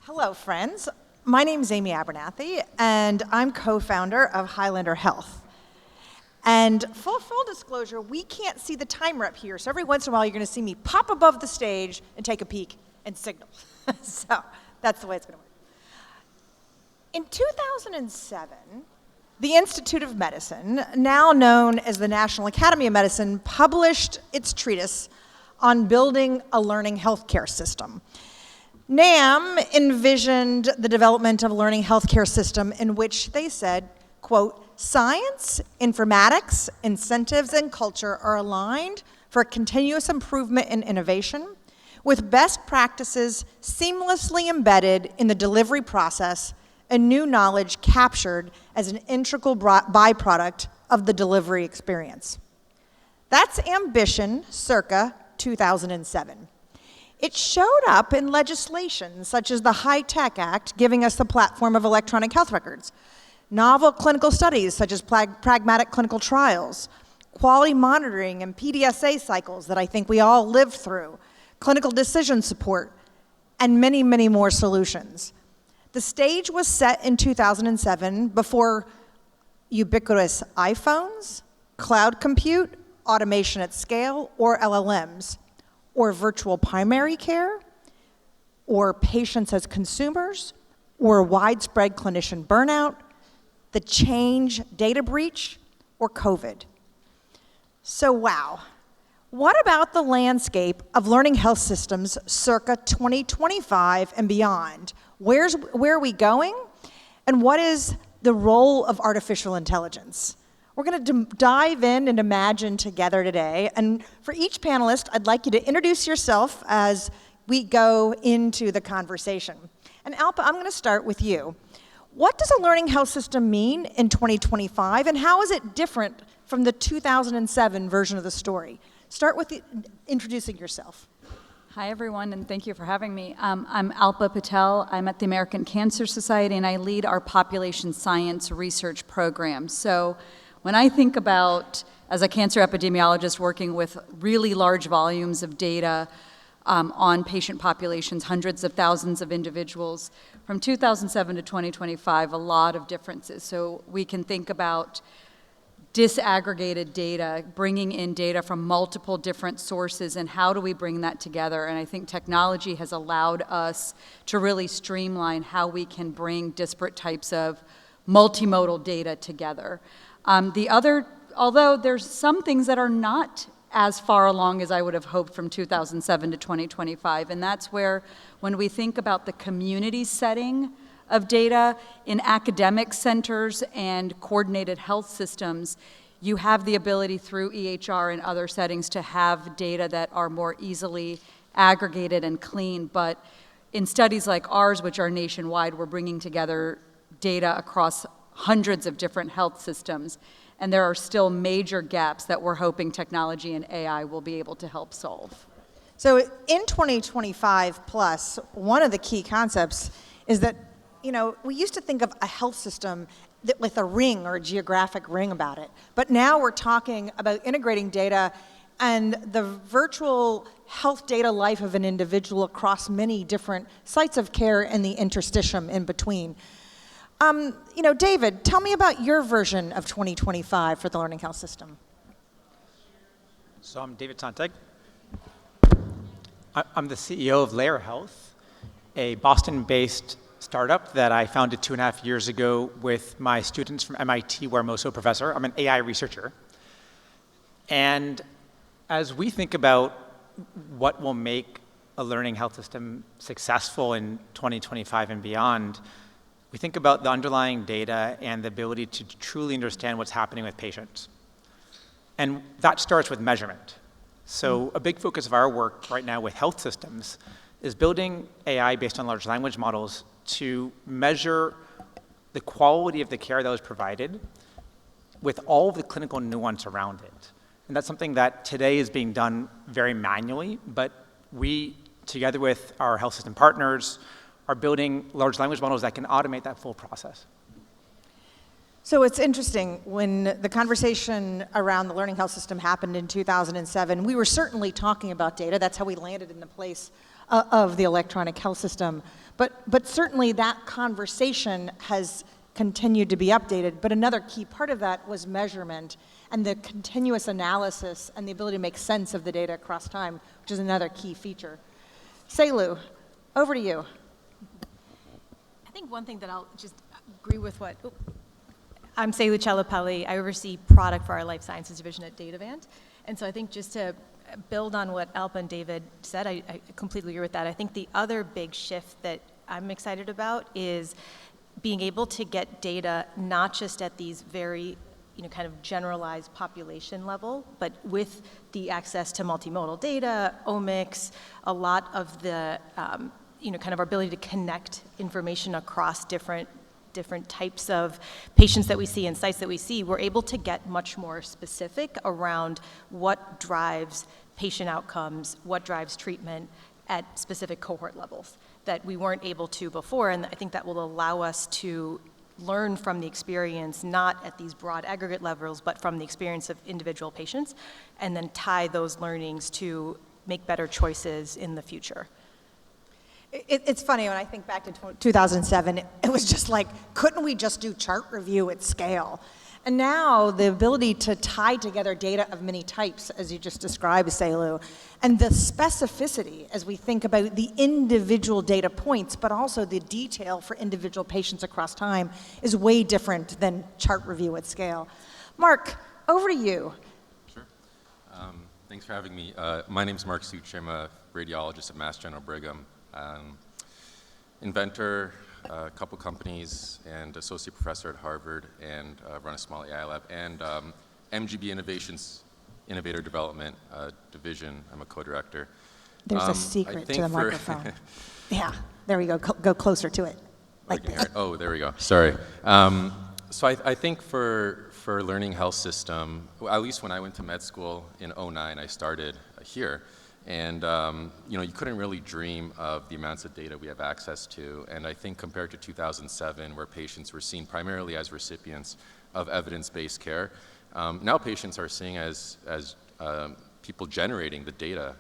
Hello, friends. My name is Amy Abernethy, and I'm co-founder of Highlander Health. And full disclosure, we can't see the timer up here, so every once in a while you're going to see me pop above the stage and take a peek and signal. So that's the way it's going to work. In 2007, the Institute of Medicine, now known as the National Academy of Medicine, published its treatise on building a learning healthcare system. NAM envisioned the development of a learning healthcare system in which they said, quote, science, informatics, incentives, and culture are aligned for continuous improvement and innovation, with best practices seamlessly embedded in the delivery process and new knowledge captured as an integral byproduct of the delivery experience. That's ambition circa 2007. It showed up in legislation such as the HITECH Act, giving us the platform of electronic health records, novel clinical studies such as pragmatic clinical trials, quality monitoring and PDSA cycles that I think we all lived through, clinical decision support, and many, many more solutions. The stage was set in 2007 before ubiquitous iPhones, cloud compute, automation at scale, or LLMs, or virtual primary care, or patients as consumers, or widespread clinician burnout, the change data breach, or COVID. So wow, what about the landscape of learning health systems circa 2025 and beyond? Where are we going? And what is the role of artificial intelligence? We're going to dive in and imagine together today. And for each panelist, I'd like you to introduce yourself as we go into the conversation. And Alpa, I'm going to start with you. What does a learning health system mean in 2025, and how is it different from the 2007 version of the story? Start with introducing yourself. Hi, everyone, and thank you for having me. I'm Alpa Patel. I'm at the American Cancer Society, and I lead our population science research program. So when I think about, as a cancer epidemiologist working with really large volumes of data on patient populations, hundreds of thousands of individuals, from 2007 to 2025, a lot of differences. So we can think about disaggregated data, bringing in data from multiple different sources, and how do we bring that together? And I think technology has allowed us to really streamline how we can bring disparate types of multimodal data together. Although there's some things that are not as far along as I would have hoped from 2007 to 2025, and that's where, when we think about the community setting of data in academic centers and coordinated health systems, you have the ability through EHR and other settings to have data that are more easily aggregated and clean. But in studies like ours, which are nationwide, we're bringing together data across hundreds of different health systems, and there are still major gaps that we're hoping technology and AI will be able to help solve. So in 2025 plus, one of the key concepts is that, you know, we used to think of a health system with a ring or a geographic ring about it, but now we're talking about integrating data and the virtual health data life of an individual across many different sites of care and the interstitium in between. You know, David, tell me about your version of 2025 for the learning health system. So I'm David Sontag. I'm the CEO of Layer Health, a Boston-based startup that I founded 2.5 years ago with my students from MIT, where I'm also a professor. I'm an AI researcher. And as we think about what will make a learning health system successful in 2025 and beyond, we think about the underlying data and the ability to truly understand what's happening with patients. And that starts with measurement. So a big focus of our work right now with health systems is building AI based on large language models to measure the quality of the care that was provided with all of the clinical nuance around it. And that's something that today is being done very manually, but we, together with our health system partners, are building large language models that can automate that full process. So it's interesting, when the conversation around the learning health system happened in 2007, we were certainly talking about data. That's how we landed in the place of the electronic health system. But certainly that conversation has continued to be updated. But another key part of that was measurement and the continuous analysis and the ability to make sense of the data across time, which is another key feature. Selu, over to you. I think one thing that I'll just agree with what, I'm Selu Cellapelli. I oversee product for our life sciences division at Datavant. And so I think just to build on what Alpa and David said, I completely agree with that. I think the other big shift that I'm excited about is being able to get data not just at these very kind of generalized population level, but with the access to multimodal data, omics, a lot of the kind of our ability to connect information across different types of patients that we see and sites that we see, we're able to get much more specific around what drives patient outcomes, what drives treatment at specific cohort levels that we weren't able to before. And I think that will allow us to learn from the experience, not at these broad aggregate levels, but from the experience of individual patients, and then tie those learnings to make better choices in the future. It's funny, when I think back to 2007, it was just like, couldn't we just do chart review at scale? And now the ability to tie together data of many types, as you just described, Selu, and the specificity as we think about the individual data points, but also the detail for individual patients across time is way different than chart review at scale. Mark, over to you. Sure. Thanks for having me. My name's Mark Such. I'm a radiologist at Mass General Brigham. Inventor, a couple companies, and associate professor at Harvard, and run a small AI lab, and MGB Innovations Innovator Development Division. I'm a co-director. There's a secret to the microphone. Yeah, there we go. Go closer to it. Like that. Oh, there we go. Sorry. So I think for learning health system, at least when I went to med school in 2009, I started here. And you couldn't really dream of the amounts of data we have access to. And I think compared to 2007, where patients were seen primarily as recipients of evidence-based care, now patients are seen as people generating the data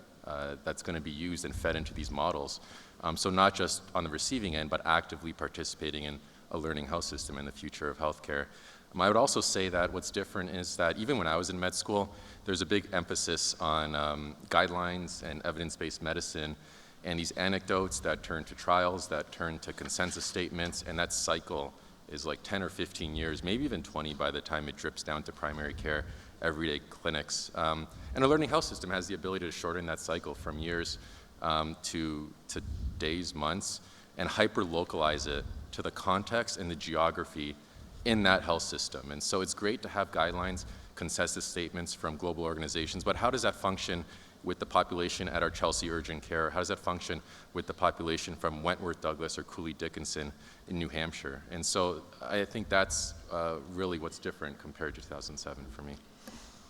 that's going to be used and fed into these models. So not just on the receiving end, but actively participating in a learning health system and the future of healthcare. I would also say that what's different is that even when I was in med school, there's a big emphasis on guidelines and evidence-based medicine, and these anecdotes that turn to trials, that turn to consensus statements, and that cycle is like 10 or 15 years, maybe even 20 by the time it drips down to primary care, everyday clinics. And a learning health system has the ability to shorten that cycle from years to days, months, and hyper-localize it to the context and the geography in that health system. And so it's great to have guidelines, consensus statements from global organizations, but how does that function with the population at our Chelsea Urgent Care? How does that function with the population from Wentworth Douglas or Cooley Dickinson in New Hampshire? And so I think that's really what's different compared to 2007 for me.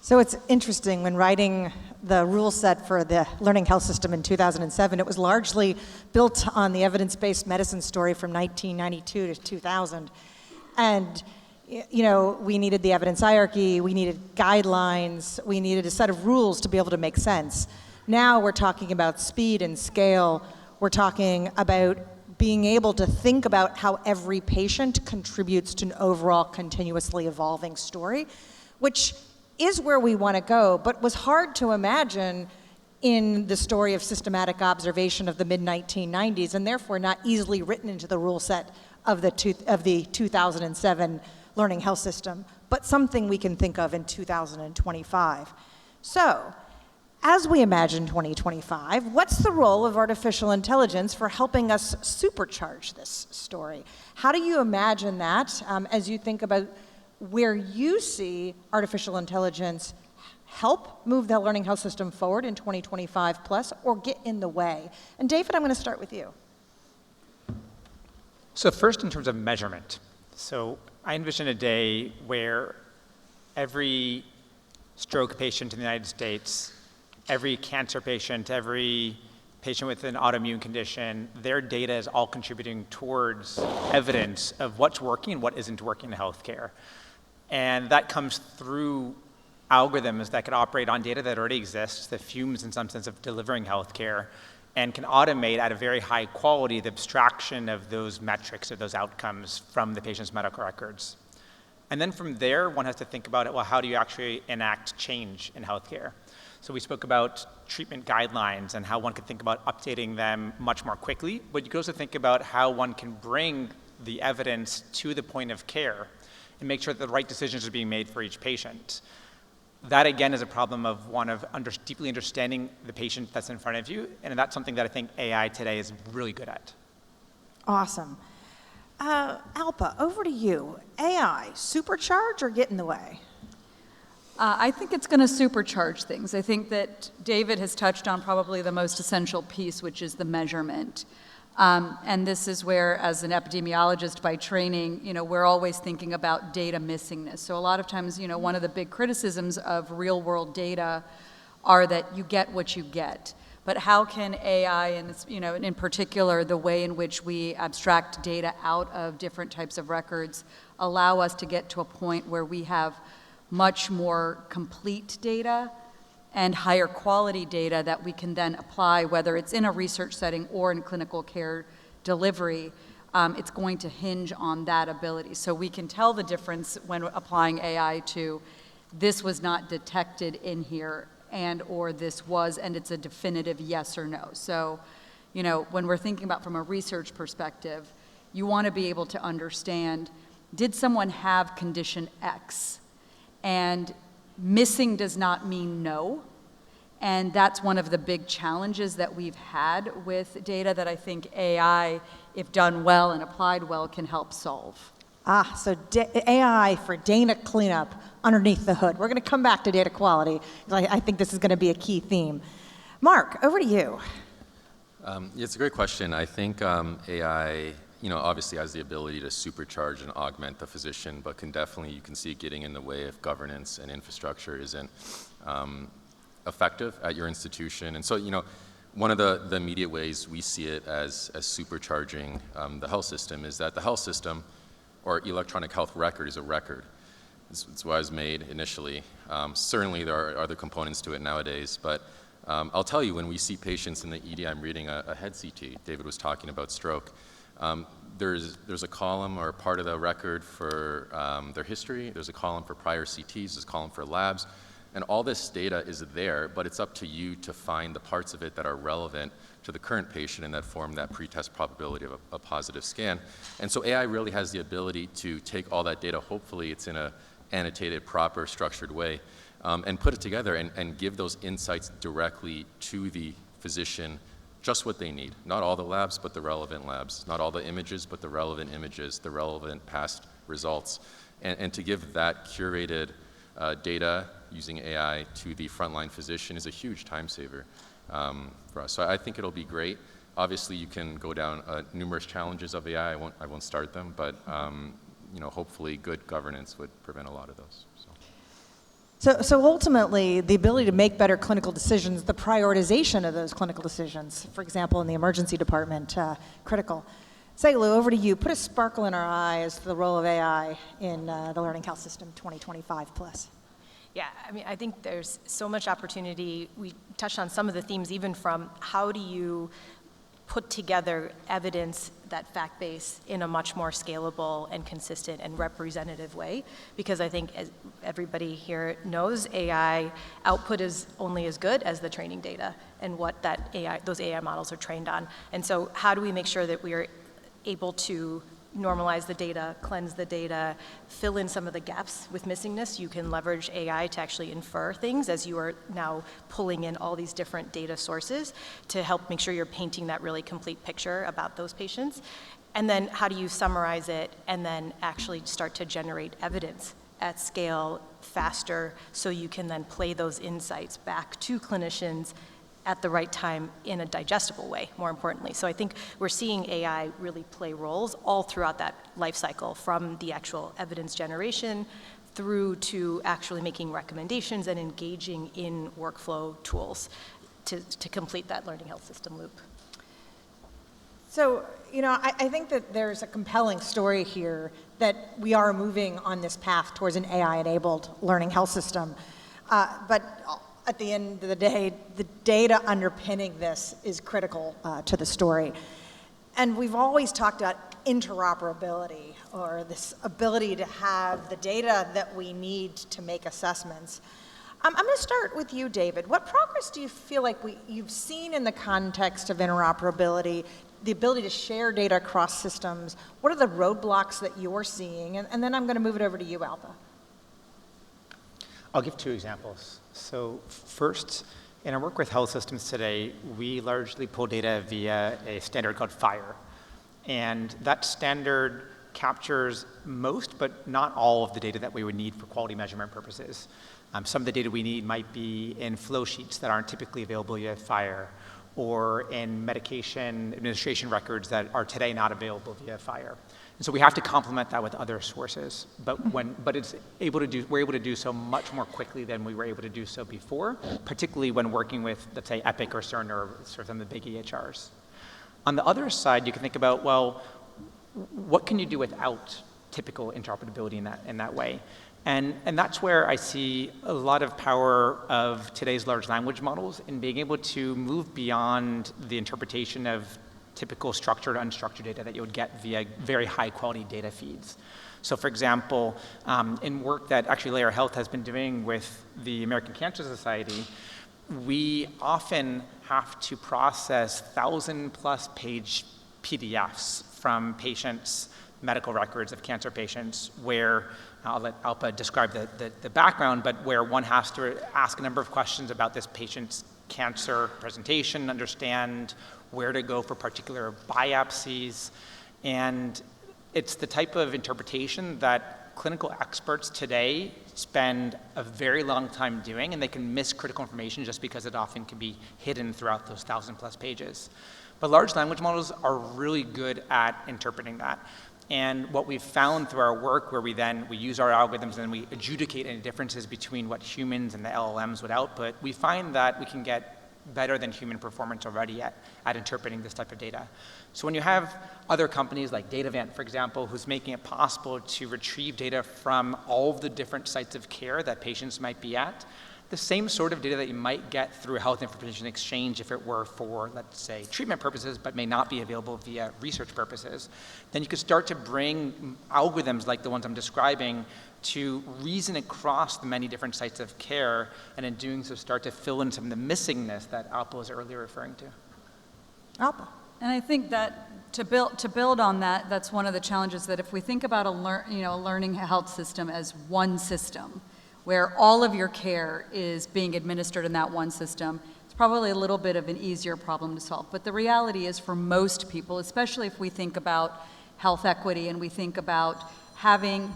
So it's interesting, when writing the rule set for the learning health system in 2007, it was largely built on the evidence-based medicine story from 1992 to 2000. And we needed the evidence hierarchy, we needed guidelines, we needed a set of rules to be able to make sense. Now we're talking about speed and scale. We're talking about being able to think about how every patient contributes to an overall continuously evolving story, which is where we want to go, but was hard to imagine in the story of systematic observation of the mid-1990s, and therefore not easily written into the rule set of the 2007 learning health system, but something we can think of in 2025. So, as we imagine 2025, what's the role of artificial intelligence for helping us supercharge this story? How do you imagine that as you think about where you see artificial intelligence help move the learning health system forward in 2025 plus, or get in the way? And David, I'm going to start with you. So first, in terms of measurement. So I envision a day where every stroke patient in the United States, every cancer patient, every patient with an autoimmune condition, their data is all contributing towards evidence of what's working and what isn't working in healthcare. And that comes through algorithms that could operate on data that already exists, the fumes in some sense of delivering healthcare, and can automate at a very high quality the abstraction of those metrics or those outcomes from the patient's medical records. And then from there, one has to think about it, well, how do you actually enact change in healthcare? So we spoke about treatment guidelines and how one could think about updating them much more quickly, but you could also think about how one can bring the evidence to the point of care and make sure that the right decisions are being made for each patient. That, again, is a problem of deeply understanding the patient that's in front of you, and that's something that I think AI today is really good at. Awesome. Alpa, over to you. AI, supercharge or get in the way? I think it's going to supercharge things. I think that David has touched on probably the most essential piece, which is the measurement. And this is where, as an epidemiologist by training, we're always thinking about data missingness. So a lot of times, one of the big criticisms of real-world data are that you get what you get. But how can AI, and in particular, the way in which we abstract data out of different types of records, allow us to get to a point where we have much more complete data and higher quality data that we can then apply, whether it's in a research setting or in clinical care delivery. It's going to hinge on that ability. So we can tell the difference when applying AI to this was not detected in here and or this was, and it's a definitive yes or no. So, when we're thinking about from a research perspective, you want to be able to understand, did someone have condition X? And missing does not mean no. And that's one of the big challenges that we've had with data that I think AI, if done well and applied well, can help solve. So AI for data cleanup underneath the hood. We're going to come back to data quality, because I think this is going to be a key theme. Mark, over to you. It's a great question. I think AI, obviously has the ability to supercharge and augment the physician, but you can see it getting in the way if governance and infrastructure isn't effective at your institution. And so, one of the immediate ways we see it as supercharging the health system is that the health system or electronic health record is a record. It's what was made initially. Certainly there are other components to it nowadays, but I'll tell you, when we see patients in the ED, I'm reading a head CT. David was talking about stroke. There's a column or part of the record for their history. There's a column for prior CTs. There's a column for labs. And all this data is there, but it's up to you to find the parts of it that are relevant to the current patient and that form that pretest probability of a positive scan. And so AI really has the ability to take all that data, hopefully it's in a annotated, proper, structured way, and put it together and give those insights directly to the physician, just what they need. Not all the labs, but the relevant labs. Not all the images, but the relevant images, the relevant past results. And to give that curated data using AI to the frontline physician is a huge time saver for us. So I think it'll be great. Obviously, you can go down numerous challenges of AI. I won't start them, but hopefully good governance would prevent a lot of those. So ultimately, the ability to make better clinical decisions, the prioritization of those clinical decisions, for example, in the emergency department, critical. Seglu, over to you. Put a sparkle in our eye as to the role of AI in the Learning Health System 2025 plus. Yeah, I think there's so much opportunity. We touched on some of the themes, even from how do you put together evidence, that fact base, in a much more scalable and consistent and representative way. Because I think, as everybody here knows, AI output is only as good as the training data and what those AI models are trained on. And so how do we make sure that we are able to normalize the data, cleanse the data, fill in some of the gaps with missingness? You can leverage AI to actually infer things as you are now pulling in all these different data sources to help make sure you're painting that really complete picture about those patients. And then how do you summarize it and then actually start to generate evidence at scale faster so you can then play those insights back to clinicians at the right time in a digestible way, more importantly. So I think we're seeing AI really play roles all throughout that life cycle, from the actual evidence generation through to actually making recommendations and engaging in workflow tools to complete that learning health system loop. So, I think that there's a compelling story here that we are moving on this path towards an AI-enabled learning health system. But at the end of the day, the data underpinning this is critical to the story. And we've always talked about interoperability, or this ability to have the data that we need to make assessments. I'm going to start with you, David. What progress do you feel like you've seen in the context of interoperability, the ability to share data across systems? What are the roadblocks that you're seeing? And then I'm going to move it over to you, Alpa. I'll give 2 examples. So first, in our work with health systems today, we largely pull data via a standard called FHIR. And that standard captures most, but not all of the data that we would need for quality measurement purposes. Some of the data we need might be in flow sheets that aren't typically available via FHIR, or in medication administration records that are today not available via FHIR. And so we have to complement that with other sources, but we're able to do so much more quickly than we were able to do so before, particularly when working with, let's say, Epic or Cerner or sort of some of the big EHRs. On the other side, you can think about, well, what can you do without typical interoperability in that way? And that's where I see a lot of power of today's large language models in being able to move beyond the interpretation of typical structured, unstructured data that you would get via very high quality data feeds. So for example, in work that actually Layer Health has been doing with the American Cancer Society, we often have to process 1,000+ page PDFs from patients' medical records of cancer patients, where I'll let Alpa describe the background, but where one has to ask a number of questions about this patient's cancer presentation, understand where to go for particular biopsies. And it's the type of interpretation that clinical experts today spend a very long time doing, and they can miss critical information just because it often can be hidden throughout those 1,000+ pages. But large language models are really good at interpreting that. And what we've found through our work, where we use our algorithms and we adjudicate any differences between what humans and the LLMs would output, we find that we can get better than human performance already at interpreting this type of data. So when you have other companies like Datavant, for example, who's making it possible to retrieve data from all of the different sites of care that patients might be at, the same sort of data that you might get through a health information exchange if it were for, let's say, treatment purposes, but may not be available via research purposes, then you could start to bring algorithms like the ones I'm describing to reason across the many different sites of care, and in doing so start to fill in some of the missingness that Alpa was earlier referring to. Alpa. And I think that to build on that, that's one of the challenges, that if we think about a learning health system as one system, where all of your care is being administered in that one system, it's probably a little bit of an easier problem to solve. But the reality is, for most people, especially if we think about health equity and we think about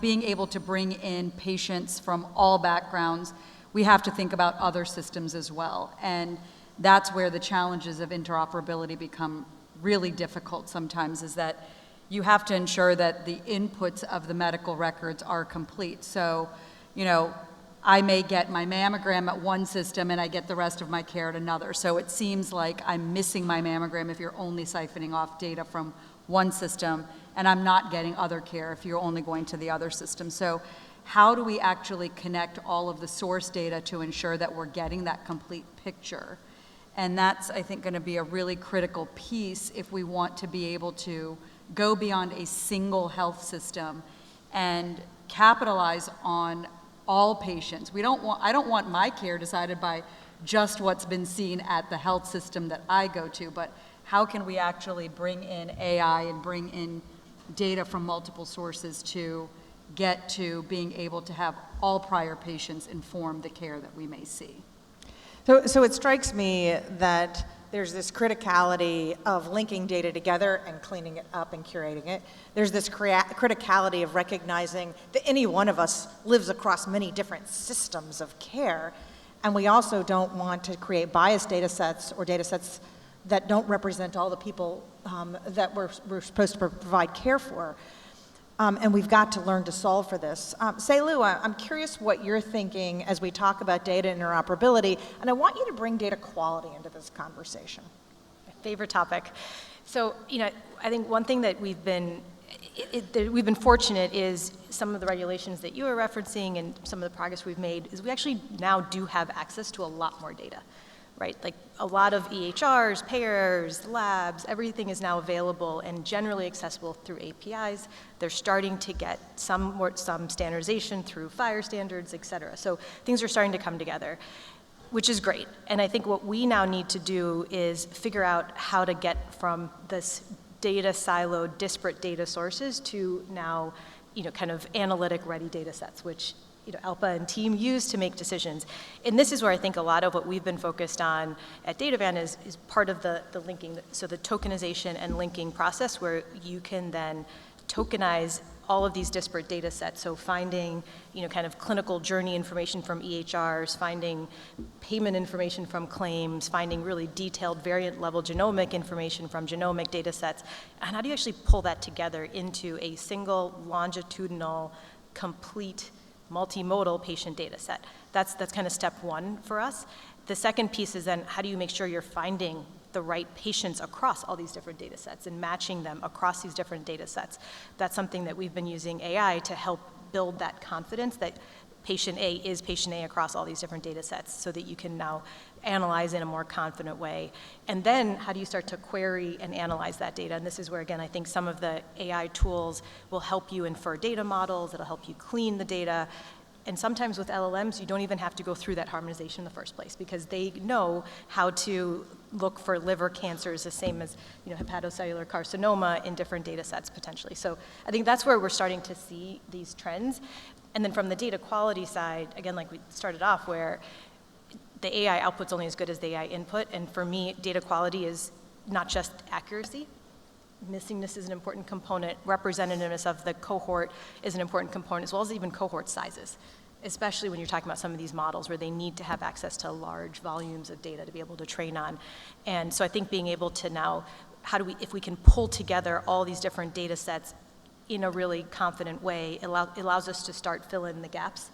being able to bring in patients from all backgrounds, we have to think about other systems as well. And that's where the challenges of interoperability become really difficult sometimes, is that you have to ensure that the inputs of the medical records are complete. So, I may get my mammogram at one system and I get the rest of my care at another. So it seems like I'm missing my mammogram if you're only siphoning off data from one system, and I'm not getting other care if you're only going to the other system. So how do we actually connect all of the source data to ensure that we're getting that complete picture? And that's, I think, going to be a really critical piece if we want to be able to go beyond a single health system and capitalize on all patients. I don't want my care decided by just what's been seen at the health system that I go to, but how can we actually bring in AI and bring in data from multiple sources to get to being able to have all prior patients inform the care that we may see? So it strikes me that there's this criticality of linking data together and cleaning it up and curating it. There's this criticality of recognizing that any one of us lives across many different systems of care, and we also don't want to create biased data sets or data sets that don't represent all the people that we're supposed to provide care for. And we've got to learn to solve for this. Seilu, I'm curious what you're thinking as we talk about data interoperability, and I want you to bring data quality into this conversation. My favorite topic. So, I think one thing that we've been we've been fortunate is some of the regulations that you are referencing and some of the progress we've made is we actually now do have access to a lot more data, right? Like a lot of EHRs, payers, labs, everything is now available and generally accessible through APIs. They're starting to get some standardization through FHIR standards, et cetera. So things are starting to come together, which is great. And I think what we now need to do is figure out how to get from this data siloed, disparate data sources to now, kind of analytic ready data sets, which, Alpa and team use to make decisions. And this is where I think a lot of what we've been focused on at DataVan is part of the linking, so the tokenization and linking process where you can then tokenize all of these disparate data sets. So finding, kind of clinical journey information from EHRs, finding payment information from claims, finding really detailed variant level genomic information from genomic data sets. And how do you actually pull that together into a single longitudinal, complete, multimodal patient data set? That's kind of step one for us. The second piece is then how do you make sure you're finding the right patients across all these different data sets and matching them across these different data sets. That's something that we've been using AI to help build that confidence that patient A is patient A across all these different data sets so that you can now analyze in a more confident way. And then how do you start to query and analyze that data? And this is where, again, I think some of the AI tools will help you infer data models, it'll help you clean the data. And sometimes with LLMs, you don't even have to go through that harmonization in the first place because they know how to look for liver cancers the same as hepatocellular carcinoma in different data sets potentially. So I think that's where we're starting to see these trends. And then from the data quality side, again, like we started off where the AI output's only as good as the AI input. And for me, data quality is not just accuracy. Missingness is an important component. Representativeness of the cohort is an important component, as well as even cohort sizes, especially when you're talking about some of these models where they need to have access to large volumes of data to be able to train on. And so I think being able to now, if we can pull together all these different data sets in a really confident way, it allows us to start filling the gaps,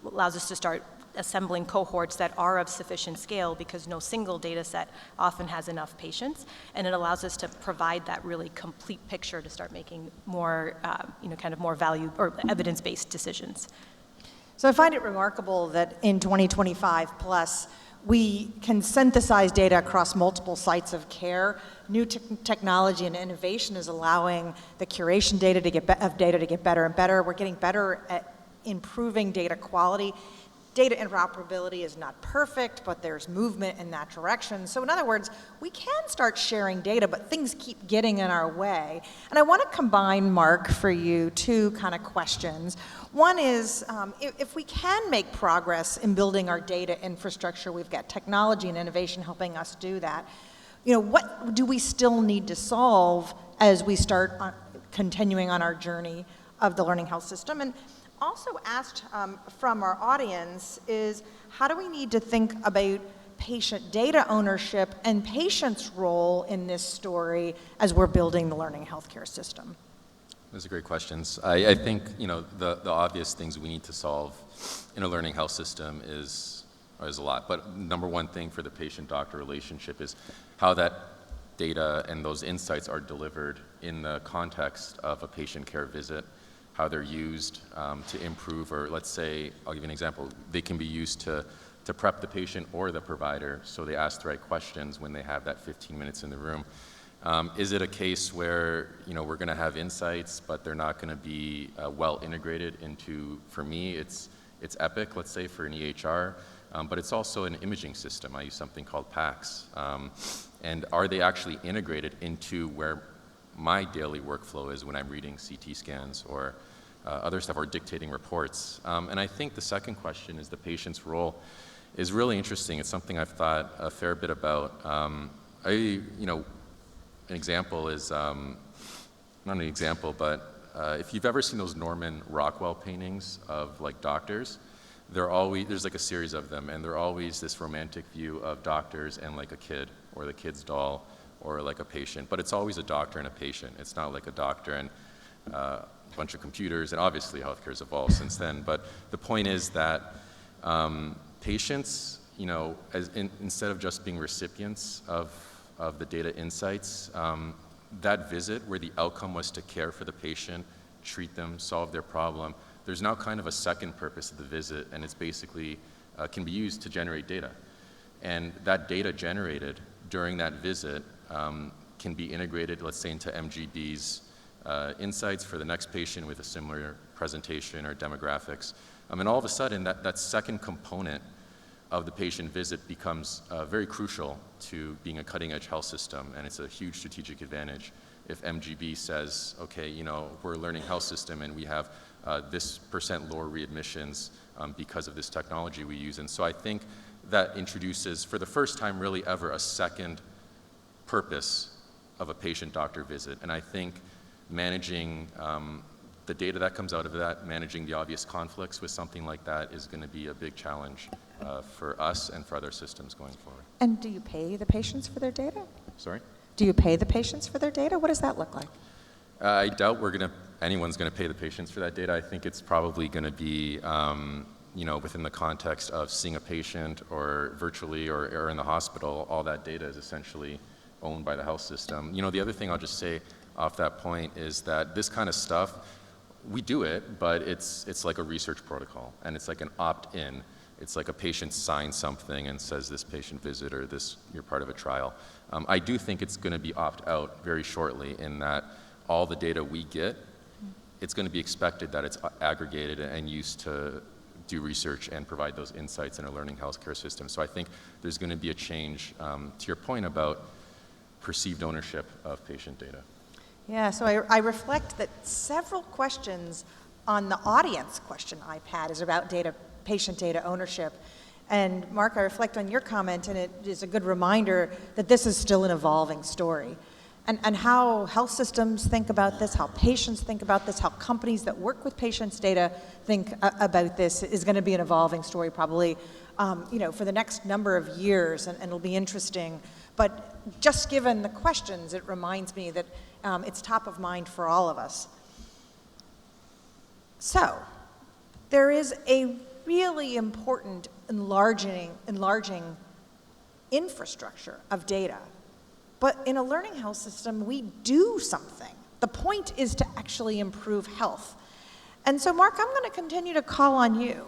allows us to start assembling cohorts that are of sufficient scale because no single data set often has enough patients, and it allows us to provide that really complete picture to start making more, kind of more value or evidence-based decisions. So I find it remarkable that in 2025 plus, we can synthesize data across multiple sites of care. New technology and innovation is allowing the curation data to get better and better. We're getting better at improving data quality. Data interoperability is not perfect, but there's movement in that direction. So in other words, we can start sharing data, but things keep getting in our way. And I want to combine, Mark, for you, two kind of questions. One is, if we can make progress in building our data infrastructure, we've got technology and innovation helping us do that. What do we still need to solve as we start continuing on our journey of the learning health system? And also asked from our audience is, how do we need to think about patient data ownership and patients' role in this story as we're building the learning healthcare system? Those are great questions. I think the obvious things we need to solve in a learning health system is a lot. But number one thing for the patient-doctor relationship is how that data and those insights are delivered in the context of a patient care visit, how they're used to improve, or let's say, I'll give you an example, they can be used to prep the patient or the provider so they ask the right questions when they have that 15 minutes in the room. Is it a case where we're going to have insights, but they're not going to be well integrated into, for me, it's Epic, let's say, for an EHR, but it's also an imaging system. I use something called PACS. And are they actually integrated into where my daily workflow is when I'm reading CT scans or other stuff, or dictating reports? And I think the second question is the patient's role is really interesting. It's something I've thought a fair bit about. An example is, not an example, but if you've ever seen those Norman Rockwell paintings of like doctors, there's like a series of them, and they're always this romantic view of doctors and like a kid or the kid's doll or like a patient, but it's always a doctor and a patient. It's not like a doctor and a bunch of computers, and obviously healthcare's evolved since then, but the point is that patients, instead of just being recipients of the data insights, that visit where the outcome was to care for the patient, treat them, solve their problem, there's now kind of a second purpose of the visit, and it's basically can be used to generate data. And that data generated during that visit can be integrated, let's say, into MGB's insights for the next patient with a similar presentation or demographics. And all of a sudden, that second component of the patient visit becomes very crucial to being a cutting-edge health system, and it's a huge strategic advantage if MGB says, okay, you know, we're a learning health system and we have this % lower readmissions because of this technology we use. And so I think that introduces, for the first time really ever, a second purpose of a patient-doctor visit. And I think managing the data that comes out of that, managing the obvious conflicts with something like that is going to be a big challenge for us and for other systems going forward. And do you pay the patients for their data? Sorry? Do you pay the patients for their data? What does that look like? I doubt anyone's going to pay the patients for that data. I think it's probably going to be you know, within the context of seeing a patient or virtually or in the hospital. All that data is essentially owned by the health system. You know, the other thing I'll just say off that point is that this kind of stuff, we do it, but it's like a research protocol, and it's like an opt-in. It's like a patient signs something and says this patient visit or this, you're part of a trial. I do think it's going to be opt-out very shortly in that all the data we get, it's going to be expected that it's aggregated and used to do research and provide those insights in a learning healthcare system. So I think there's going to be a change to your point about perceived ownership of patient data. Yeah, so I reflect that several questions on the audience question iPad is about patient data ownership. And Mark, I reflect on your comment, and it is a good reminder that this is still an evolving story. And how health systems think about this, how patients think about this, how companies that work with patients' data think about this is going to be an evolving story probably, you know, for the next number of years, and it'll be interesting. But just given the questions, it reminds me that it's top of mind for all of us. So, there is a really important enlarging infrastructure of data. But in a learning health system, we do something. The point is to actually improve health. And so, Mark, I'm going to continue to call on you.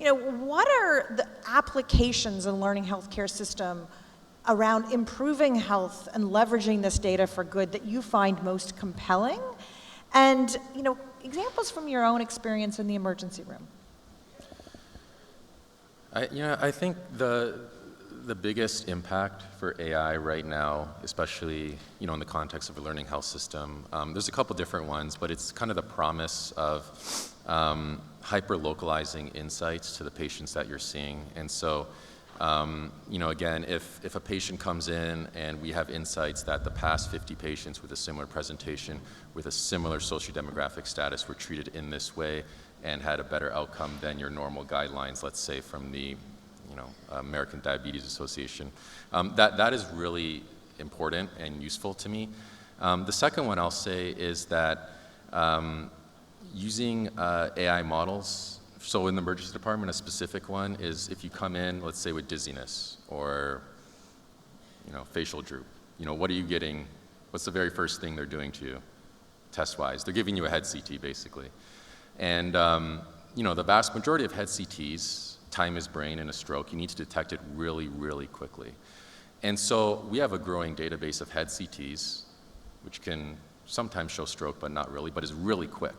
You know, what are the applications in learning healthcare system around improving health and leveraging this data for good that you find most compelling? And, you know, examples from your own experience in the emergency room. I think the biggest impact for AI right now, especially, you know, in the context of a learning health system, there's a couple different ones, but it's kind of the promise of hyper-localizing insights to the patients that you're seeing. And so, you know, again, if a patient comes in and we have insights that the past 50 patients with a similar presentation, with a similar socio-demographic status were treated in this way and had a better outcome than your normal guidelines, let's say from the, you know, American Diabetes Association, that is really important and useful to me. The second one I'll say is that using AI models. So in the emergency department, a specific one is if you come in, let's say with dizziness or, you know, facial droop, you know, what are you getting? What's the very first thing they're doing to you, test-wise? They're giving you a head CT, basically. And, you know, the vast majority of head CTs, time is brain in a stroke, you need to detect it really, really quickly. And so we have a growing database of head CTs, which can sometimes show stroke, but not really, but is really quick.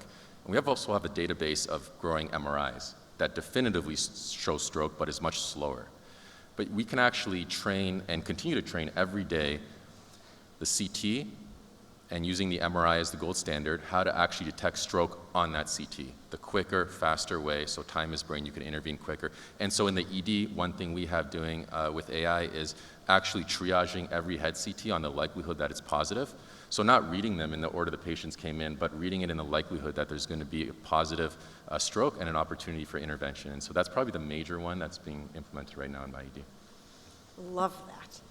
And we also have a database of growing MRIs that definitively show stroke, but is much slower. But we can actually train and continue to train every day the CT and using the MRI as the gold standard, how to actually detect stroke on that CT, the quicker, faster way, so time is brain, you can intervene quicker. And so in the ED, one thing we have doing with AI is actually triaging every head CT on the likelihood that it's positive. So not reading them in the order the patients came in, but reading it in the likelihood that there's going to be a positive stroke and an opportunity for intervention. And so that's probably the major one that's being implemented right now in my ED. Love that.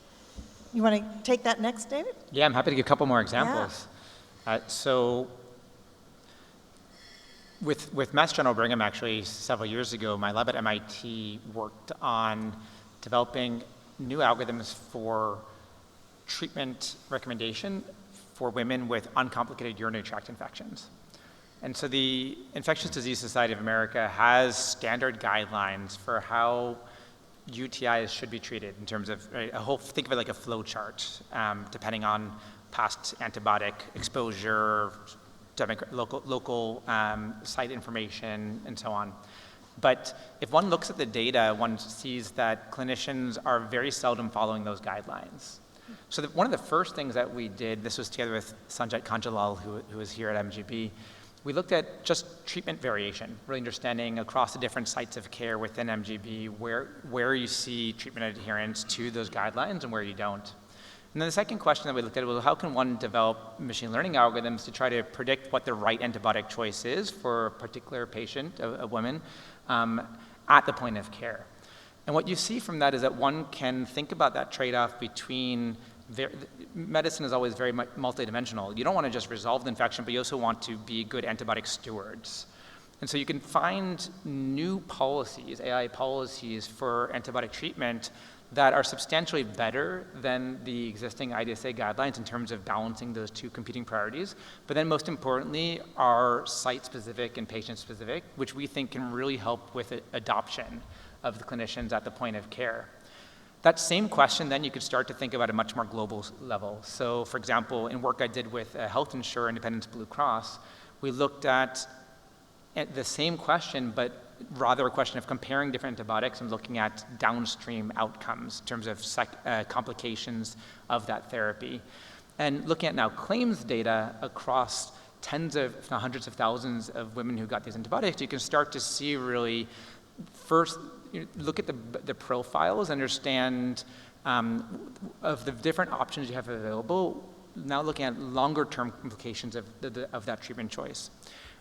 You want to take that next, David? Yeah, I'm happy to give a couple more examples. Yeah. So with Mass General Brigham, actually, several years ago, my lab at MIT worked on developing new algorithms for treatment recommendation for women with uncomplicated urinary tract infections. And so the Infectious Disease Society of America has standard guidelines for how UTIs should be treated in terms of think of it like a flow chart, depending on past antibiotic exposure, local site information, and so on. But if one looks at the data, one sees that clinicians are very seldom following those guidelines. So one of the first things that we did, this was together with Sanjit Kanjalal, who is here at MGB, we looked at just treatment variation, really understanding across the different sites of care within MGB where you see treatment adherence to those guidelines and where you don't. And then the second question that we looked at was, how can one develop machine learning algorithms to try to predict what the right antibiotic choice is for a particular patient, a woman, at the point of care. And what you see from that is that one can think about that trade-off between medicine is always very multidimensional. You don't want to just resolve the infection, but you also want to be good antibiotic stewards. And so you can find new policies, AI policies for antibiotic treatment that are substantially better than the existing IDSA guidelines in terms of balancing those two competing priorities. But then most importantly are site-specific and patient-specific, which we think can really help with adoption of the clinicians at the point of care. That same question, then you could start to think about a much more global level. So for example, in work I did with a health insurer, Independence Blue Cross, we looked at the same question, but rather a question of comparing different antibiotics and looking at downstream outcomes in terms of complications of that therapy. And looking at now claims data across tens of, if not hundreds of thousands of women who got these antibiotics, you can start to see really, first, look at the profiles, understand of the different options you have available, now looking at longer term implications of that treatment choice.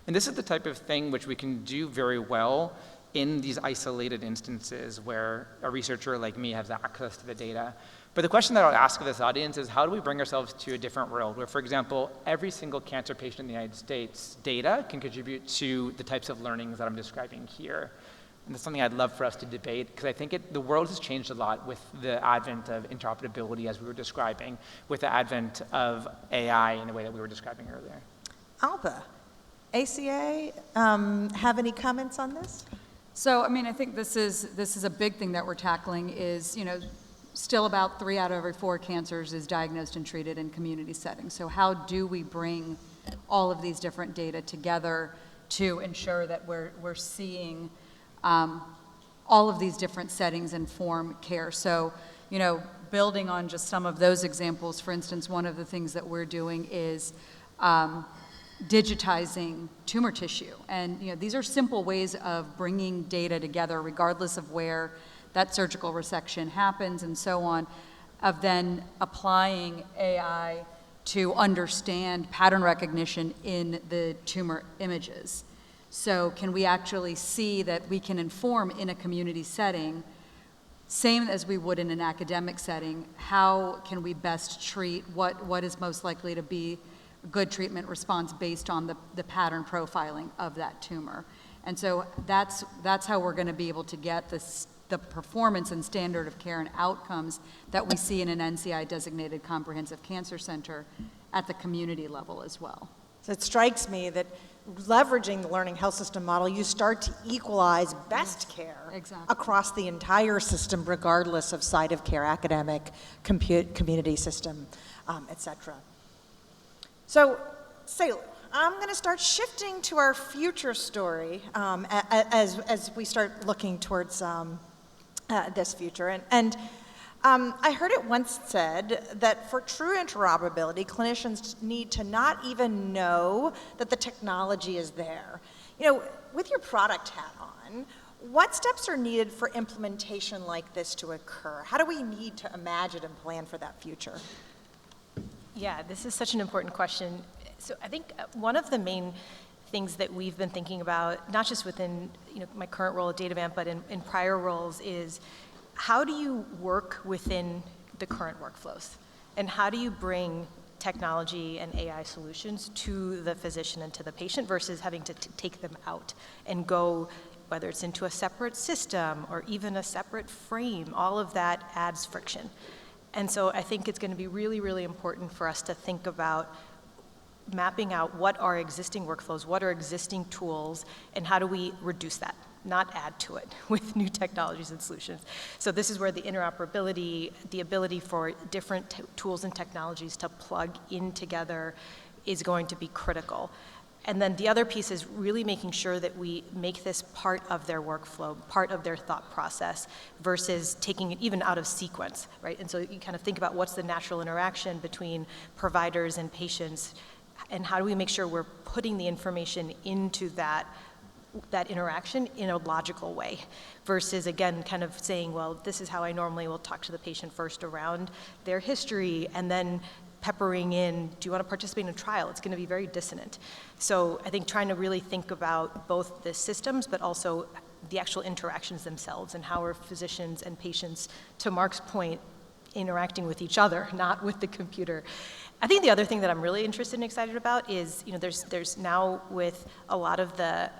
And this is the type of thing which we can do very well in these isolated instances where a researcher like me has access to the data. But the question that I'll ask of this audience is, how do we bring ourselves to a different world where, for example, every single cancer patient in the United States data can contribute to the types of learnings that I'm describing here? And that's something I'd love for us to debate, because I think the world has changed a lot with the advent of interoperability, as we were describing, with the advent of AI in the way that we were describing earlier. Alba, ACA, have any comments on this? So, I mean, I think this is a big thing that we're tackling is, still about 3 out of every 4 cancers is diagnosed and treated in community settings. So how do we bring all of these different data together to ensure that we're seeing all of these different settings inform care? So, building on just some of those examples, for instance, one of the things that we're doing is digitizing tumor tissue. And these are simple ways of bringing data together regardless of where that surgical resection happens and so on, of then applying AI to understand pattern recognition in the tumor images. So can we actually see that we can inform in a community setting, same as we would in an academic setting, how can we best treat, what is most likely to be good treatment response based on the pattern profiling of that tumor. And so that's how we're going to be able to get the performance and standard of care and outcomes that we see in an NCI designated comprehensive cancer center at the community level as well. So it strikes me that leveraging the learning health system model, you start to equalize best care across the entire system, regardless of site of care, academic, community system, et cetera. So, Selu, I'm going to start shifting to our future story as we start looking towards this future. And I heard it once said that for true interoperability, clinicians need to not even know that the technology is there. With your product hat on, what steps are needed for implementation like this to occur? How do we need to imagine and plan for that future? Yeah, this is such an important question. So I think one of the main things that we've been thinking about, not just within my current role at Datavant, but in prior roles, is how do you work within the current workflows? And how do you bring technology and AI solutions to the physician and to the patient versus having to take them out and go, whether it's into a separate system or even a separate frame, all of that adds friction. And so I think it's going to be really, really important for us to think about mapping out what are existing workflows, what are existing tools, and how do we reduce that, not add to it with new technologies and solutions. So this is where the interoperability, the ability for different tools and technologies to plug in together is going to be critical. And then the other piece is really making sure that we make this part of their workflow, part of their thought process, versus taking it even out of sequence, right? And so you kind of think about what's the natural interaction between providers and patients, and how do we make sure we're putting the information into that interaction in a logical way, versus, again, kind of saying, well, this is how I normally will talk to the patient first around their history, and then peppering in, do you want to participate in a trial? It's going to be very dissonant. So I think trying to really think about both the systems, but also the actual interactions themselves, and how are physicians and patients, to Mark's point, interacting with each other, not with the computer. I think the other thing that I'm really interested and excited about is, there's now, with a lot of the,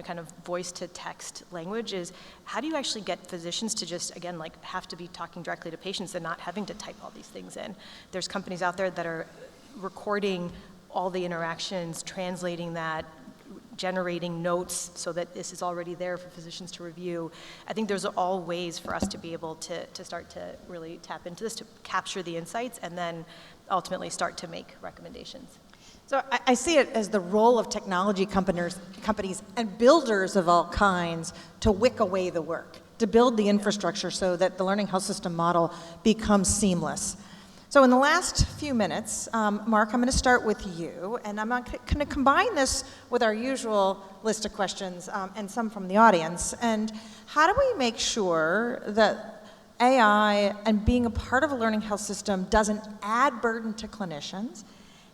kind of voice-to-text language, is how do you actually get physicians to just, again, like, have to be talking directly to patients and not having to type all these things in? There's companies out there that are recording all the interactions, translating that, generating notes so that this is already there for physicians to review. I think there's all ways for us to be able to start to really tap into this, to capture the insights, and then ultimately start to make recommendations. So I see it as the role of technology companies and builders of all kinds to wick away the work, to build the infrastructure so that the learning health system model becomes seamless. So in the last few minutes, Mark, I'm going to start with you, and I'm going to combine this with our usual list of questions and some from the audience. And how do we make sure that AI and being a part of a learning health system doesn't add burden to clinicians?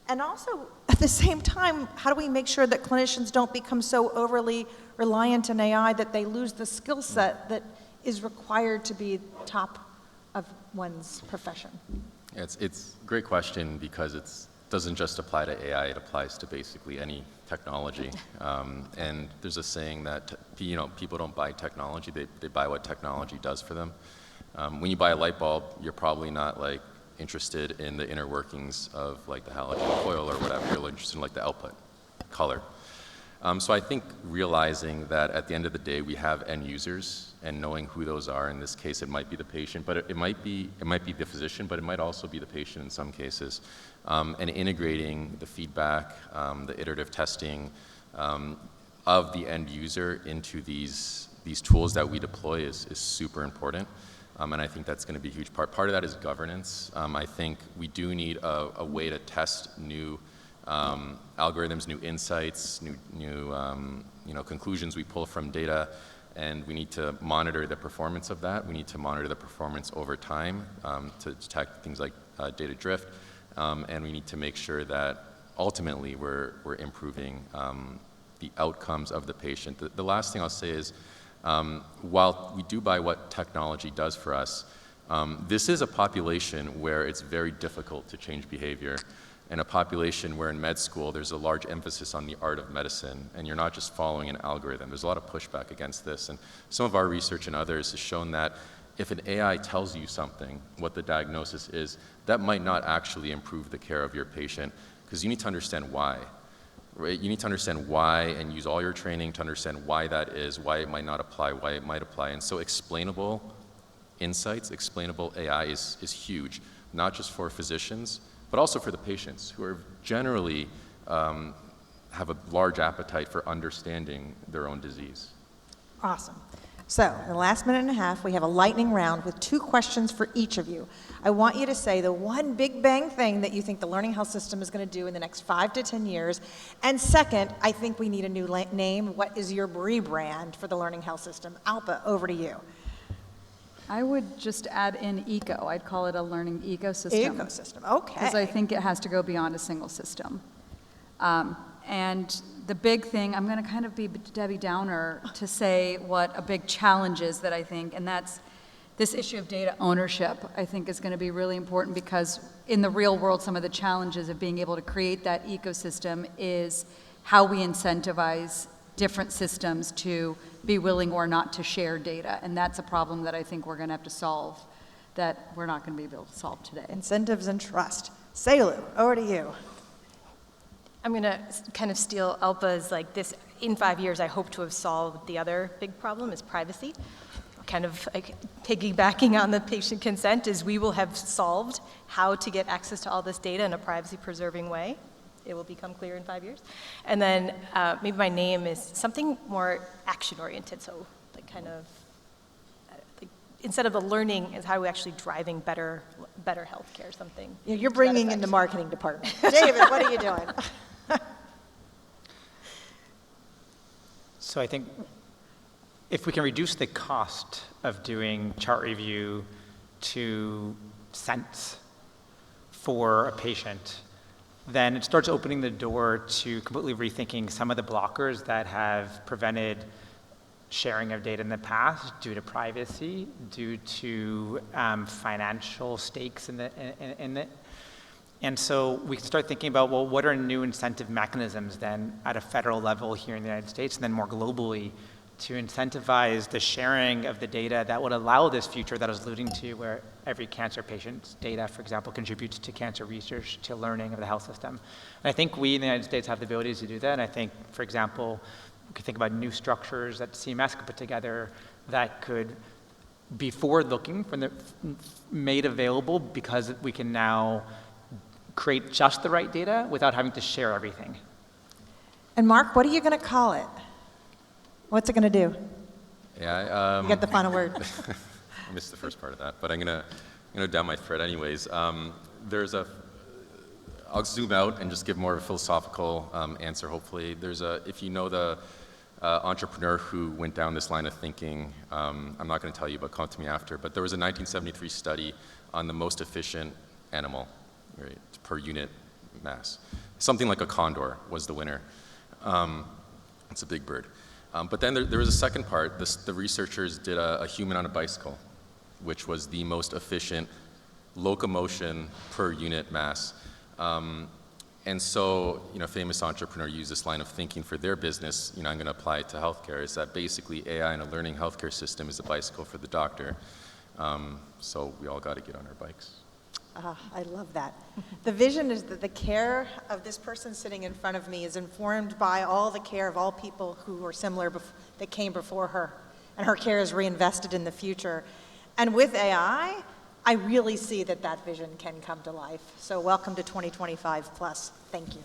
And also, at the same time, how do we make sure that clinicians don't become so overly reliant on AI that they lose the skill set that is required to be top of one's profession? It's a great question, because it doesn't just apply to AI, it applies to basically any technology. And there's a saying that people don't buy technology, they buy what technology does for them. When you buy a light bulb, you're probably not like interested in the inner workings of like the halogen coil or whatever. You're interested in like the output, color. So I think realizing that at the end of the day we have end users, and knowing who those are. In this case, it might be the patient, but it might be the physician, but it might also be the patient in some cases. And integrating the feedback, the iterative testing of the end user into these tools that we deploy is super important. And I think that's going to be a huge part. Part of that is governance. I think we do need a way to test new algorithms, new insights, new conclusions we pull from data, and we need to monitor the performance of that. We need to monitor the performance over time to detect things like data drift, and we need to make sure that ultimately we're improving the outcomes of the patient. The last thing I'll say is, while we do buy what technology does for us, this is a population where it's very difficult to change behavior, and a population where in med school there's a large emphasis on the art of medicine, and you're not just following an algorithm. There's a lot of pushback against this, and some of our research and others has shown that if an AI tells you something, what the diagnosis is, that might not actually improve the care of your patient, because you need to understand why. Right? You need to understand why and use all your training to understand why that is, why it might not apply, why it might apply. And so explainable insights, explainable AI is huge, not just for physicians, but also for the patients, who are generally have a large appetite for understanding their own disease. Awesome. So, in the last minute and a half, we have a lightning round with 2 questions for each of you. I want you to say the one big bang thing that you think the learning health system is going to do in the next 5 to 10 years. And second, I think we need a new name. What is your rebrand for the learning health system? Alpa, over to you. I would just add in eco. I'd call it a learning ecosystem. Ecosystem, okay. Because I think it has to go beyond a single system. And the big thing, I'm going to kind of be Debbie Downer to say what a big challenge is that I think, and that's this issue of data ownership, I think is going to be really important, because in the real world, some of the challenges of being able to create that ecosystem is how we incentivize different systems to be willing or not to share data. And that's a problem that I think we're going to have to solve, that we're not going to be able to solve today. Incentives and trust. Seilu, over to you. I'm going to kind of steal Alpa's, like this, in 5 years, I hope to have solved the other big problem is privacy. Kind of like piggybacking on the patient consent is we will have solved how to get access to all this data in a privacy-preserving way. It will become clear in 5 years. And then maybe my name is something more action-oriented, so like kind of, like, instead of the learning is how are we actually driving better healthcare, something. You're bringing in the marketing department. David, what are you doing? So I think if we can reduce the cost of doing chart review to cents for a patient, then it starts opening the door to completely rethinking some of the blockers that have prevented sharing of data in the past due to privacy, due to financial stakes in it. And so we can start thinking about, well, what are new incentive mechanisms then at a federal level here in the United States and then more globally to incentivize the sharing of the data that would allow this future that I was alluding to, where every cancer patient's data, for example, contributes to cancer research, to learning of the health system. And I think we in the United States have the abilities to do that. And I think, for example, we could think about new structures that CMS could put together that could be forward-looking, made available because we can now create just the right data without having to share everything. And Mark, what are you going to call it? What's it going to do? Yeah, You get the final word. I missed the first part of that, but I'm gonna down my thread anyways. I'll zoom out and just give more of a philosophical answer. Hopefully, if you know the entrepreneur who went down this line of thinking, I'm not going to tell you, but come to me after. But there was a 1973 study on the most efficient animal, right, per unit mass. Something like a condor was the winner. It's a big bird. But then there was a second part. The researchers did a human on a bicycle, which was the most efficient locomotion per unit mass. And so, famous entrepreneur used this line of thinking for their business. I'm going to apply it to healthcare. Is that basically AI in a learning healthcare system is a bicycle for the doctor. So we all got to get on our bikes. I love that. The vision is that the care of this person sitting in front of me is informed by all the care of all people who were similar that came before her, and her care is reinvested in the future. And with AI, I really see that vision can come to life. So welcome to 2025 plus. Thank you.